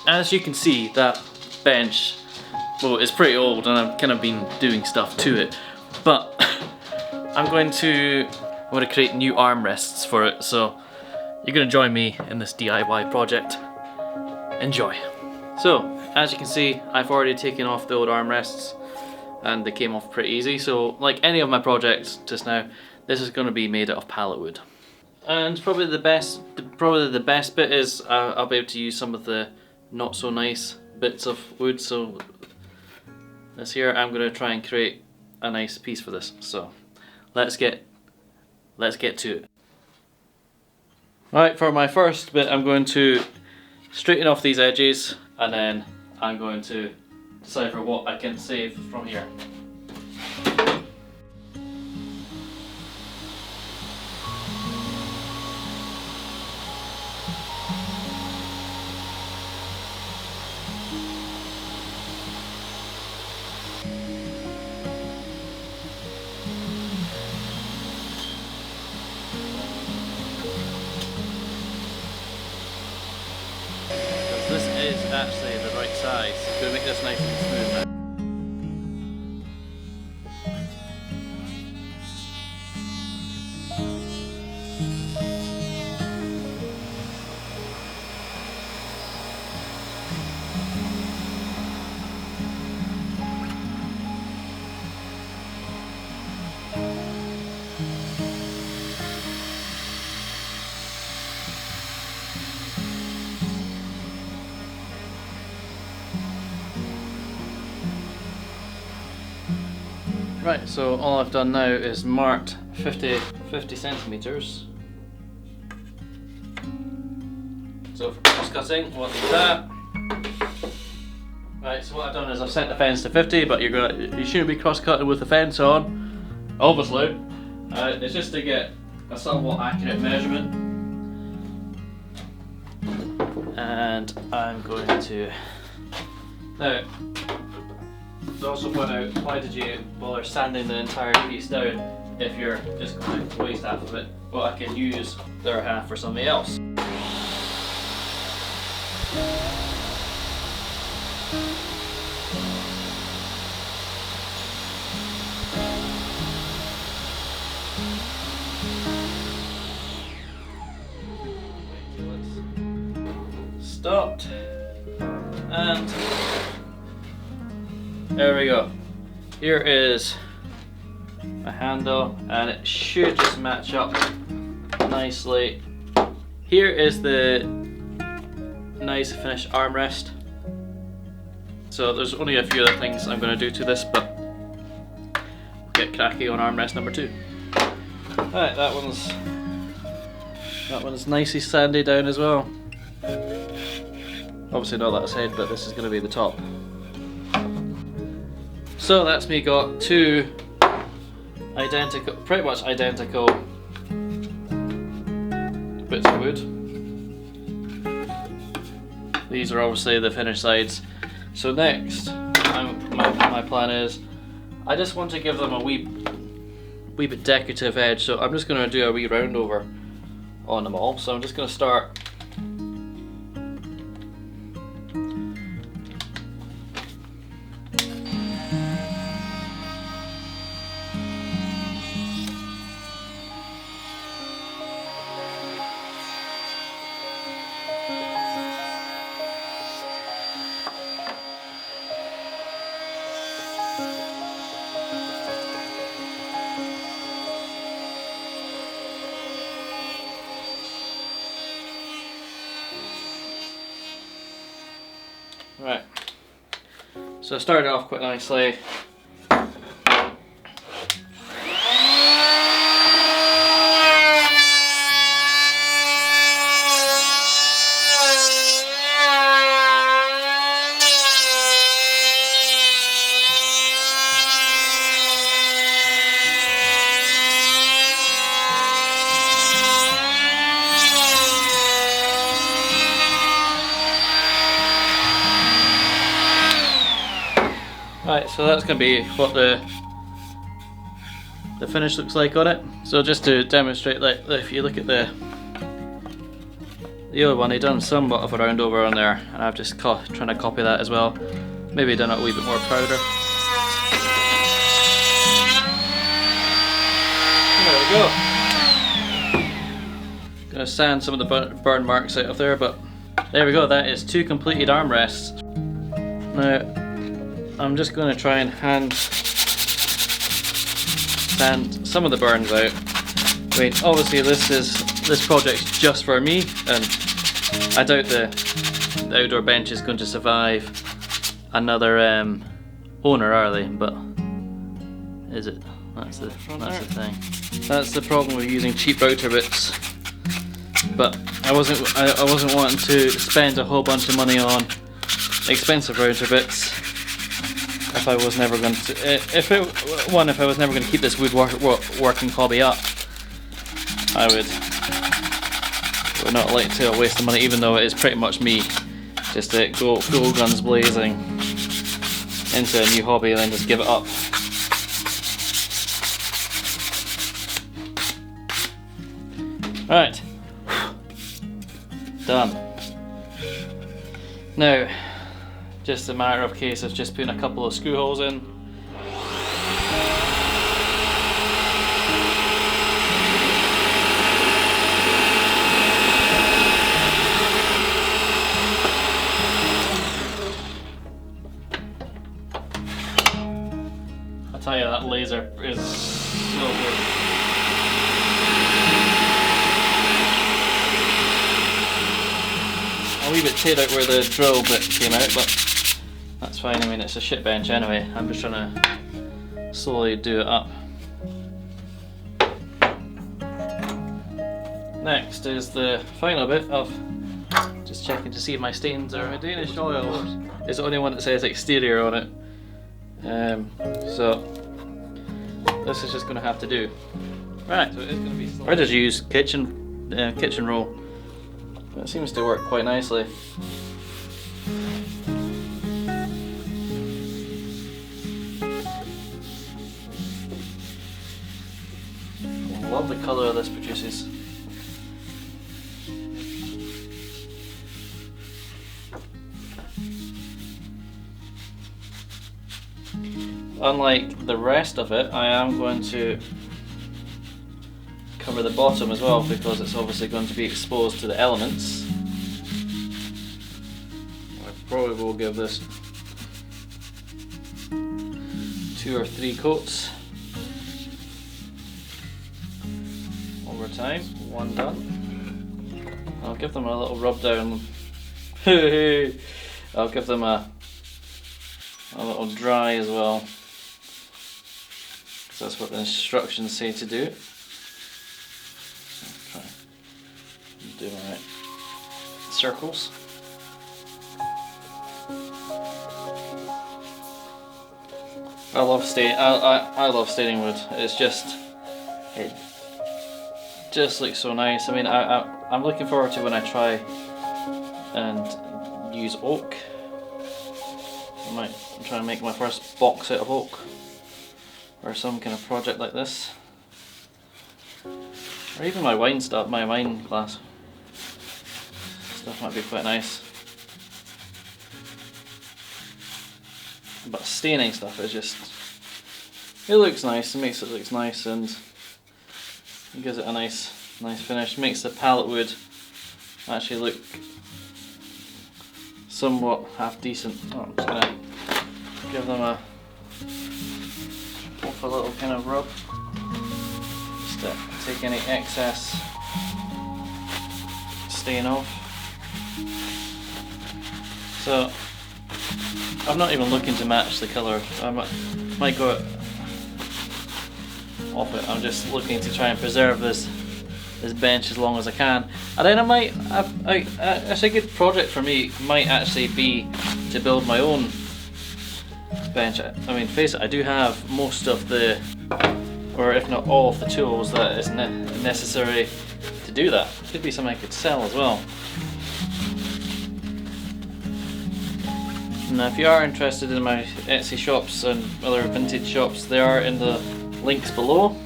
as you can see, that bench, well, it's pretty old and I've kind of been doing stuff to it, but I'm going to create new armrests for it, so you're going to join me in this DIY project. Enjoy. So, as you can see, I've already taken off the old armrests and they came off pretty easy, so like any of my projects just now, this is going to be made out of pallet wood. And probably the best bit is I'll be able to use some of the not so nice bits of wood. So this here, I'm going to try and create a nice piece for this. So let's get to it. Right, for my first bit, I'm going to straighten off these edges, and then I'm going to decipher what I can save from here. This is actually the right size. I'm going to make this nice and smooth now. Right, so all I've done now is marked 50 centimeters. So for cross cutting, we'll do that. Right, so what I've done is I've set the fence to 50, but you shouldn't be cross cutting with the fence on, obviously. It's just to get a somewhat accurate measurement. And I'm going to now. To also point out, why did you bother sanding the entire piece down if you're just going to waste half of it? Well, I can use the other half for something else. Stopped, and there we go. Here is a handle, and it should just match up nicely. Here is the nice finished armrest. So there's only a few other things I'm going to do to this, but we'll get cracking on armrest number 2. Alright, that one's nicely sanded down as well. Obviously not that side, but this is going to be the top. So that's me got 2 identical, pretty much identical bits of wood. These are obviously the finished sides. So next, my plan is, I just want to give them a wee bit decorative edge. So I'm just going to do a wee round over on them all. So I'm just going to start. Right, so I started off quite nicely. Right, so that's going to be what the finish looks like on it. So just to demonstrate, like if you look at the the old one, he done somewhat of a round over on there, and I've just trying to copy that as well. Maybe done it a wee bit more prouder. There we go. Gonna sand some of the burn marks out of there, but there we go. That is 2 completed armrests. Now I'm just going to try and hand sand some of the burns out. I mean, obviously this project's just for me, and I doubt the outdoor bench is going to survive another owner, are they? But is it? That's the thing. That's the problem with using cheap router bits. But I wasn't wanting to spend a whole bunch of money on expensive router bits if I was never going to if I was never going to keep this woodworking hobby up. I would not like to waste the money, even though it is pretty much me just to go guns blazing into a new hobby and then just give it up. Right. Done. Now, just a matter of case of just putting a couple of screw holes in. I tell you, that laser is so good. A wee bit teared out where the drill bit came out, but that's fine. I mean, it's a shit bench anyway. I'm just trying to slowly do it up. Next is the final bit of just checking to see if my stains are Danish oil. It's the only one that says exterior on it. So this is just going to have to do. Right, so it is going to be. I just use kitchen roll. It seems to work quite nicely. Love the colour this produces. Unlike the rest of it, I am going to cover the bottom as well, because it's obviously going to be exposed to the elements. I probably will give this 2 or 3 coats over time. 1 done. I'll give them a little rub down. I'll give them a little dry as well, because that's what the instructions say to do. Do my circles. I love staining wood. It's it just looks so nice. I mean, I'm looking forward to when I try and use oak. I'm trying to make my first box out of oak, or some kind of project like this, or even my wine glass. Stuff might be quite nice. But staining stuff is just, it looks nice, it makes it look nice, and it gives it a nice finish. Makes the palette wood actually look somewhat half decent. Oh, I'm just gonna give them a little kind of rub, just to take any excess stain off. So I'm not even looking to match the colour. I might go off it. I'm just looking to try and preserve this bench as long as I can. And then actually a good project for me might actually be to build my own bench. I mean, face it, I do have most of the, or if not all of the tools that is necessary to do that. Could be something I could sell as well. Now, if you are interested in my Etsy shops and other vintage shops, they are in the links below.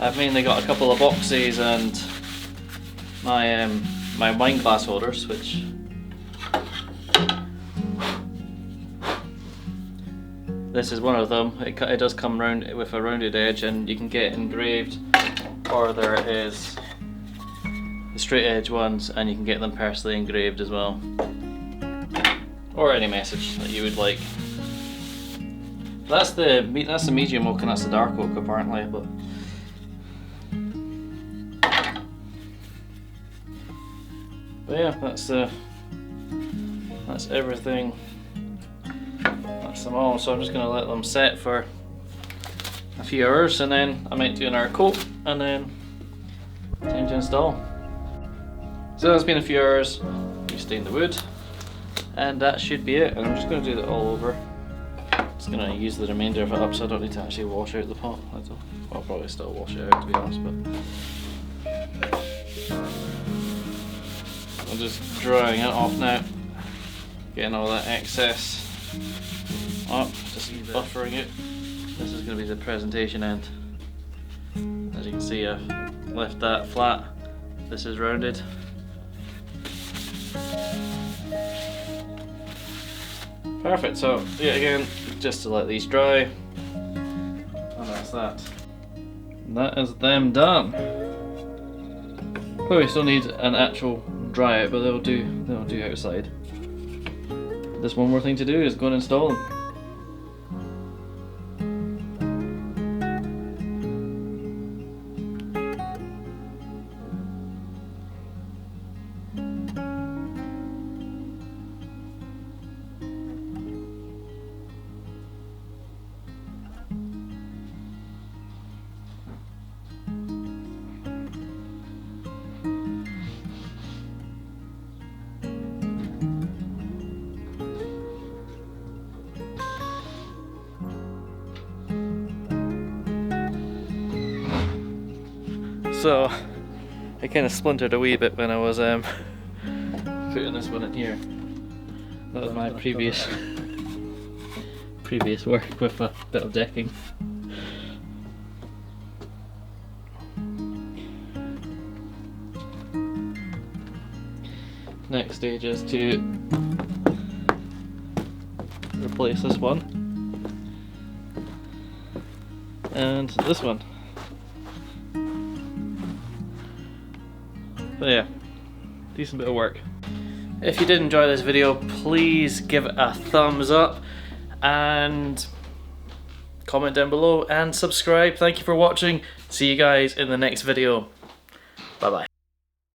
I've mainly got a couple of boxes and my wine glass holders, which this is one of them. It does come round with a rounded edge, and you can get engraved, or there is the straight edge ones, and you can get them personally engraved as well, or any message that you would like. That's the medium oak, and that's the dark oak apparently. But yeah, that's everything. That's them all. So I'm just gonna let them set for a few hours, and then I might do another coat, and then time to install. So it's been a few hours. We stained the wood, and that should be it. And I'm just gonna do that all over. Just gonna use the remainder of it up, so I don't need to actually wash out the pot. I'll probably still wash it out, to be honest, but I'm just drying it off now, getting all that excess up, just buffering it. This is going to be the presentation end. As you can see, I've left that flat. This is rounded. Perfect. So yeah, again, just to let these dry, and that's that. And that is them done. Probably still need an actual dry out, but they'll do outside. Just one more thing to do is go and install them. So I kind of splintered a wee bit when I was putting this one in here. That was my previous work with a bit of decking. Next stage is to replace this one and this one. But yeah, decent bit of work. If you did enjoy this video, please give it a thumbs up and comment down below and subscribe. Thank you for watching. See you guys in the next video. Bye bye.